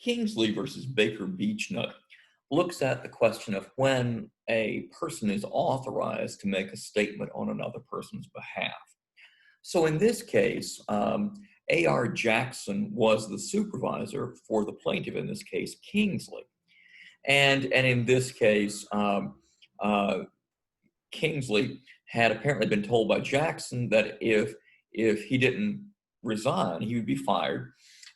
Kingsley versus Baker Beach Nut looks at the question of when a person is authorized to make a statement on another person's behalf. So in this case, A.R. Jackson was the supervisor for the plaintiff, in this case, Kingsley. And in this case, uh, Kingsley had apparently been told by Jackson that if he didn't resign, he would be fired,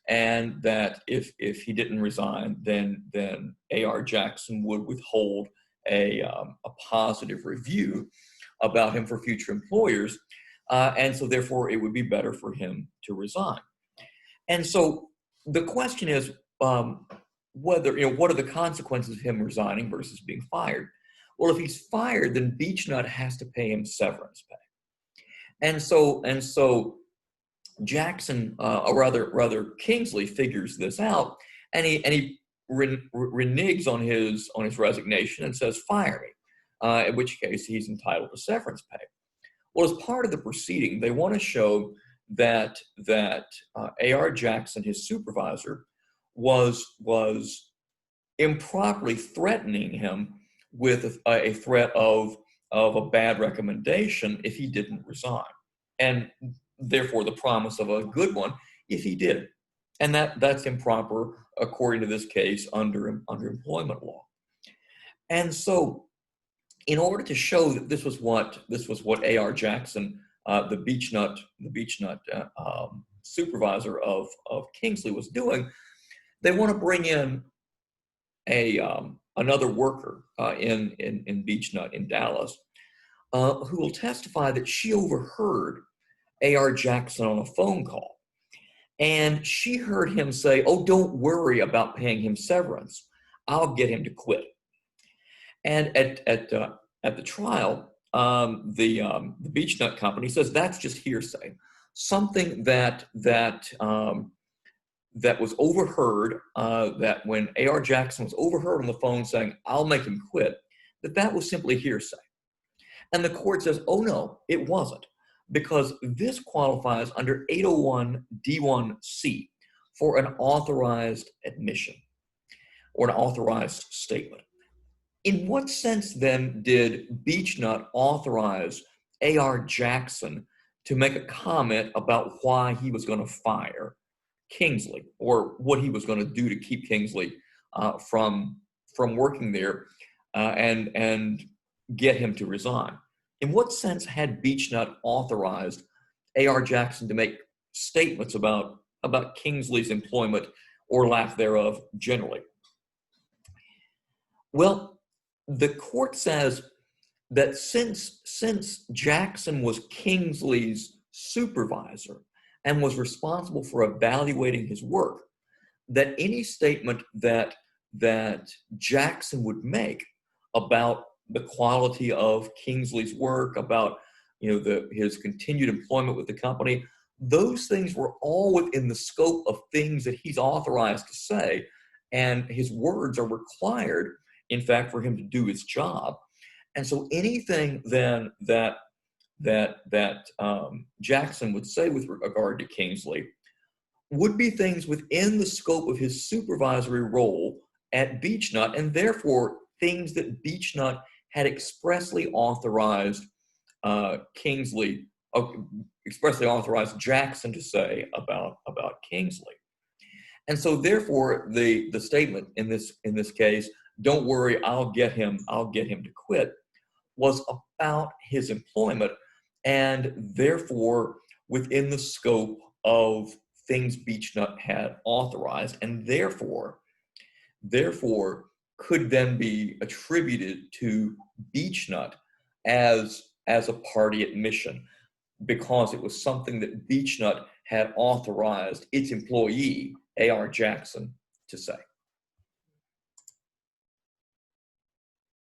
and that if he didn't resign, then A.R. Jackson would withhold a positive review about him for future employers, and so therefore it would be better for him to resign. And so the question is whether, what are the consequences of him resigning versus being fired? Well, if he's fired, then Beach Nut has to pay him severance pay. And so Jackson, or rather Kingsley, figures this out, and he reneges on his resignation and says, "Fire me," in which case he's entitled to severance pay. Well, as part of the proceeding, they want to show that A.R. Jackson, his supervisor, was improperly threatening him with a threat of a bad recommendation if he didn't resign, and therefore the promise of a good one if he did. And that's improper according to this case under employment law. And so in order to show that this was what A.R. Jackson, the Beach Nut supervisor of Kingsley, was doing, they want to bring in another worker in Beach Nut in Dallas, who will testify that she overheard A.R. Jackson on a phone call, and she heard him say, "Oh, don't worry about paying him severance. I'll get him to quit." And at the trial, the Beach Nut company says that's just hearsay, something that was overheard, that when A.R. Jackson was overheard on the phone saying, "I'll make him quit," that was simply hearsay. And the court says, "Oh no, it wasn't, because this qualifies under 801 D1C for an authorized admission or an authorized statement." In what sense then did Beach Nut authorize A.R. Jackson to make a comment about why he was going to fire Kingsley, or what he was going to do to keep Kingsley from working there, and get him to resign? In what sense had Beach Nut authorized A.R. Jackson to make statements about Kingsley's employment or lack thereof generally? Well, the court says that since Jackson was Kingsley's supervisor and was responsible for evaluating his work, that any statement that Jackson would make about the quality of Kingsley's work, about his continued employment with the company, those things were all within the scope of things that he's authorized to say, and his words are required, in fact, for him to do his job. And so anything then that Jackson would say with regard to Kingsley would be things within the scope of his supervisory role at Beach Nut, and therefore things that Beach Nut had expressly authorized Jackson to say about Kingsley. And so therefore the statement in this case, "Don't worry, I'll get him to quit," was about his employment, and therefore within the scope of things Beach Nut had authorized, and therefore could then be attributed to Beach Nut as a party admission, because it was something that Beach Nut had authorized its employee, A.R. Jackson, to say.